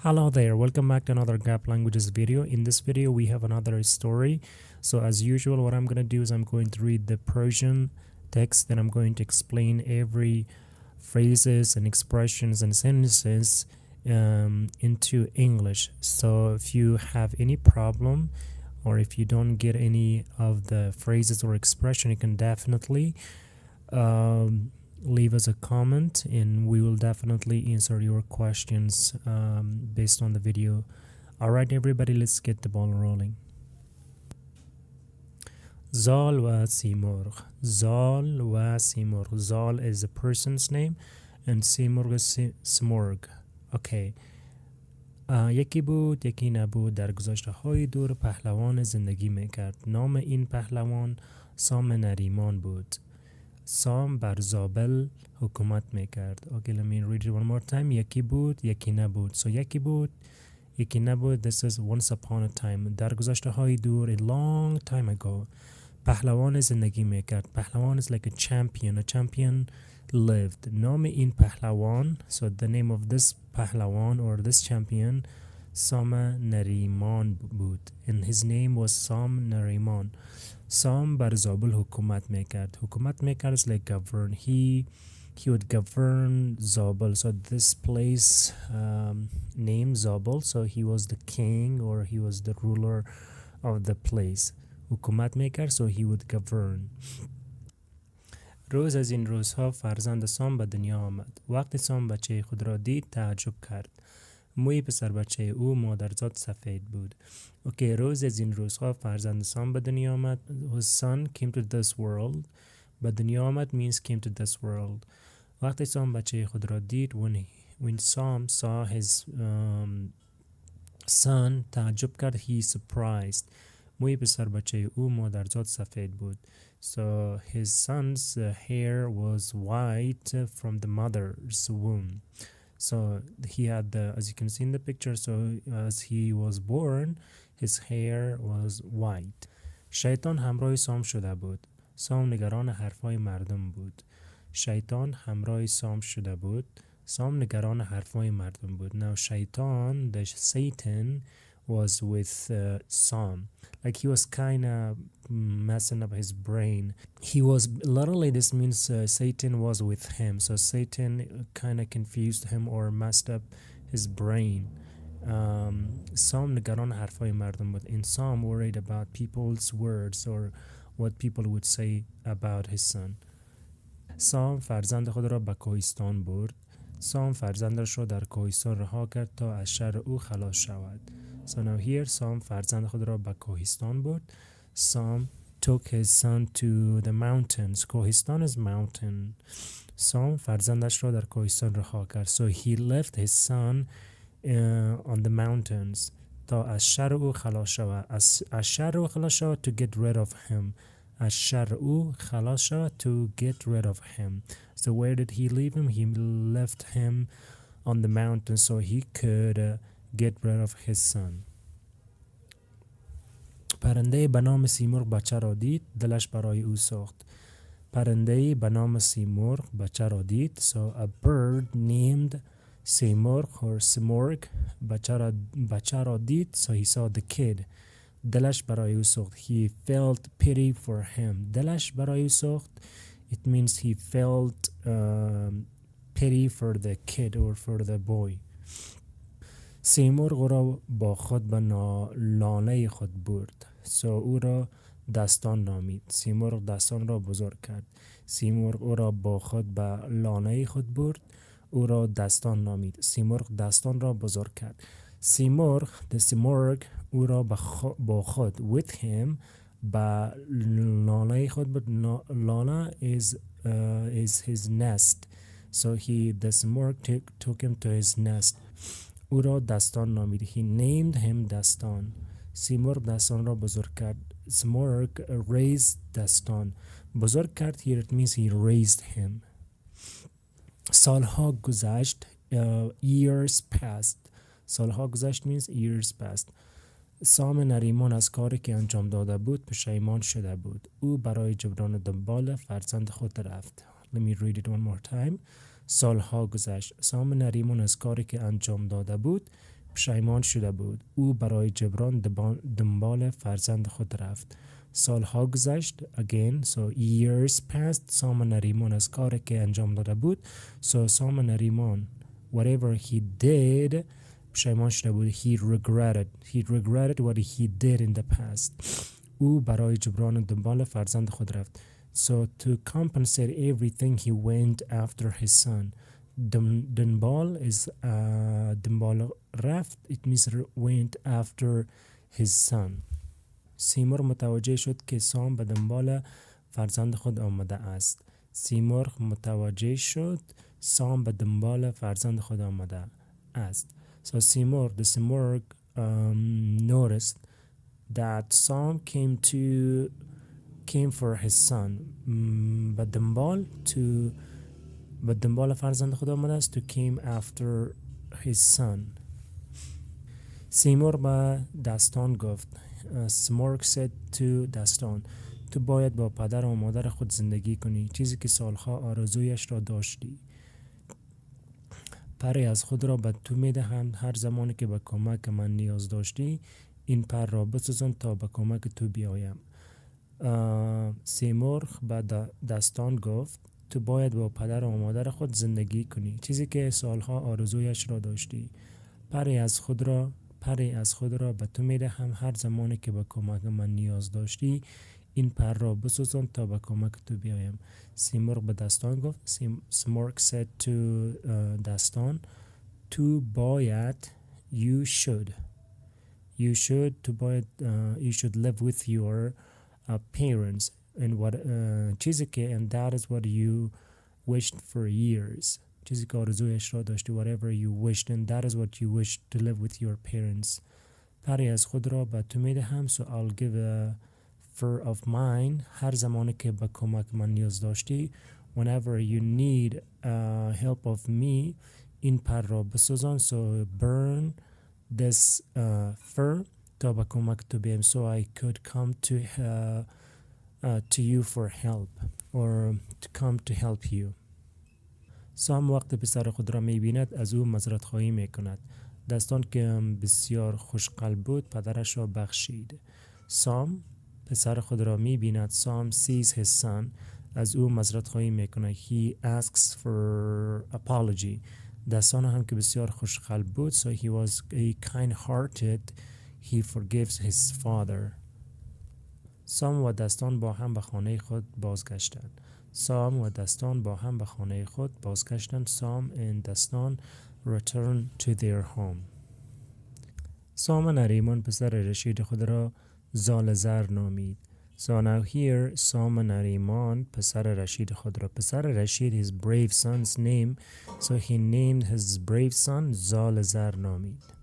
Hello there, welcome back to another Gap Languages video. In this video, we have another story. So as usual, what I'm going to do is I'm going to read the Persian text, then I'm going to explain every phrases and expressions and sentences into English. So if you have any problem or if you don't get any of the phrases or expression, you can definitely leave us a comment and we will definitely answer your questions based on the video. All right, everybody, let's get the ball rolling. Zal wa simurg. Zal wa simurg. Zal is a person's name and simurg is smorg. Okay. یکی بود یکی نبود در گذشته های دور پهلوان زندگی میکرد. نام این پهلوان سام نریمان بود. سام بر زابل حکومت میکرد. Okay, let me read it one more time. یکی بود یکی نبود. So یکی بود یکی نبود. This is once upon a time. در گذشته های دور, a long time ago. پهلوان زندگی میکرد. پهلوان is like a champion. A champion lived. نام این پهلوان, so the name of this پهلوان or this champion, سام نریمان بود. And his name was سام نریمان. سام بر زابل حکومت میکرد. حکومت میکرد is like govern. He would govern Zabul. So this place named Zabul, so he was the king or he was the ruler of the place. حکومت میکرد, so he would govern. روز از این روزها فرزند سام به دنیا آمد. وقتی سام بچه خود را دید تعجب کرد. موی پسر بچه او مادرزاد سفید بود. Okay, روز از این روزها فرزند سام به دنیا آمد. His son came to this world. به دنیا آمد means came to this world. وقتی سام بچه خود را دید, when Sam saw his son, تعجب کرد, he surprised. موی پسر بچه او مادرزاد سفید بود. So his son's hair was white from the mother's womb. So he had as you can see in the picture, so as he was born, his hair was white. شیطان همراه سام شده بود. سام نگران حرفای مردم بود. شیطان همراه سام شده بود. سام نگران حرفای مردم بود. Now shaitan, the Satan, was with Sam. Like he was kind of messing up his brain. He was literally, this means Satan was with him. So Satan kind of confused him or messed up his brain. Sam نگران حرفای مردم بود. And Sam worried about people's words or what people would say about his son. سام فرزند خود را به کوهستان برد. سام فرزندش را در کوهستان رها کرد تا از شر او خلاص شود. So now here Sam فرزند خود را به کوهستان برد. Sam took his son to the mountains. کوهستان is mountain. سام فرزندش را در کوهستان رها کرد. So he left his son on the mountains تا از شر او خلاص شود. از شر او خلاص شود, to get rid of him. از شر او خلاص شود, to get rid of him. So where did he leave him? He left him on the mountain so he could get rid of his son. پرنده به نام سیمرغ بچه را دید, دلش برای او سوخت. پرنده به نام سیمرغ بچه را دید. So a bird named سیمرغ or سیمرغ بچه را دید. So he saw the kid. دلش برای او سوخت. He felt pity for him. دلش برای او سوخت, it means he felt pity for the kid or for the boy. سیمرغ او را با خود به لانه خود برد. So او را دستان نامید. سیمرغ دستان را بزرگ کرد. سیمرغ او را با خود به لانه خود برد. او را دستان نامید. سیمرغ دستان را بزرگ کرد. سیمرغ, the سیمرغ او را با خود, with him, به لانه خود برد. لانه is his nest. So the سیمرغ took him to his nest. او را دستان نامید. He named him دستان. سیمرغ دستان را بزرگ کرد. سیمرغ raised دستان. بزرگ کرد, here it means he raised him. سالها گذشت, years passed. سالها گذشت means years passed. سام نریمان از کاری که انجام داده بود پشیمان شده بود. او برای جبران دنبال فرزند خود رفت. Let me read it one more time. سالها گذشت. سام نریمان از کاری که انجام داده بود پشیمان شده بود. او برای جبران دنبال فرزند خود رفت. سالها گذشت. Again, so years passed. سام نریمان از کاری که انجام داده بود. So سام نریمان, whatever he did, پشیمان شده بود. He regretted what he did in the past. او برای جبران دنبال فرزند خود رفت. So to compensate everything he went after his son. دنبال is دنبال رفت. It means went after his son. سیمرغ متوجه شد که سام به دنبال فرزند خود آمده است. سیمرغ متوجه شد سام به دنبال فرزند خود آمده است. So the سیمرغ noticed that Sam came for his son. به دنبال فرزند خود آمده است. To came after his son. سیمرغ به دستان گفت. Smorg said to دستان, تو باید با پدر و مادر خود زندگی کنی، چیزی که سالها آرزویش را داشتی. پری از خود را به تو میدهم. هر زمانی که به کمک من نیاز داشتی این پر را بسوزان تا به کمک تو بیایم. سیمرغ به دستان گفت تو باید با پدر و مادر خود زندگی کنی، چیزی که سالها آرزویش را داشتی. پری از خود را به تو میدهم. هر زمانی که به کمک من نیاز داشتی این پر را بسوزان تا به کمک تو بیایم. سیمرغ به دستان گفت. Smorg said to دستان, تو باید you should live with your parents and what چیزی که and that is what you wished for years. چیزی که آرزویش را داشتی. Whatever you wished and that is what you wished to live with your parents. پری از خود را به تو میدهم. So I'll give a fur of mine. هر زمانی که به کمک من نیاز داشتی. Whenever you need help of me این پر را بسوزان. So burn this fur تا به کمک تو بیایم. So I could come to you for help or to come to help you. سام وقت پسر خود را می‌بیند از او معذرت خواهی می‌کند. دستان که بسیار خوشقلب بود پدرش را بخشید. سام پسر خود را می‌بیند. سام sees his son. از او معذرت خواهی می‌کند. He asks for apology. دستان هم که بسیار خوشقلب بود. So he was kind-hearted. He forgives his father. سام و دستان با هم به خانه خود بازگشتند. Sam and دستان returned to their home. سام نریمان پسر رشید خود را زال زر نامید. So now here سام نریمان پسر رشید خود را. پسر رشید his brave son's name. So he named his brave son زال زر نامید.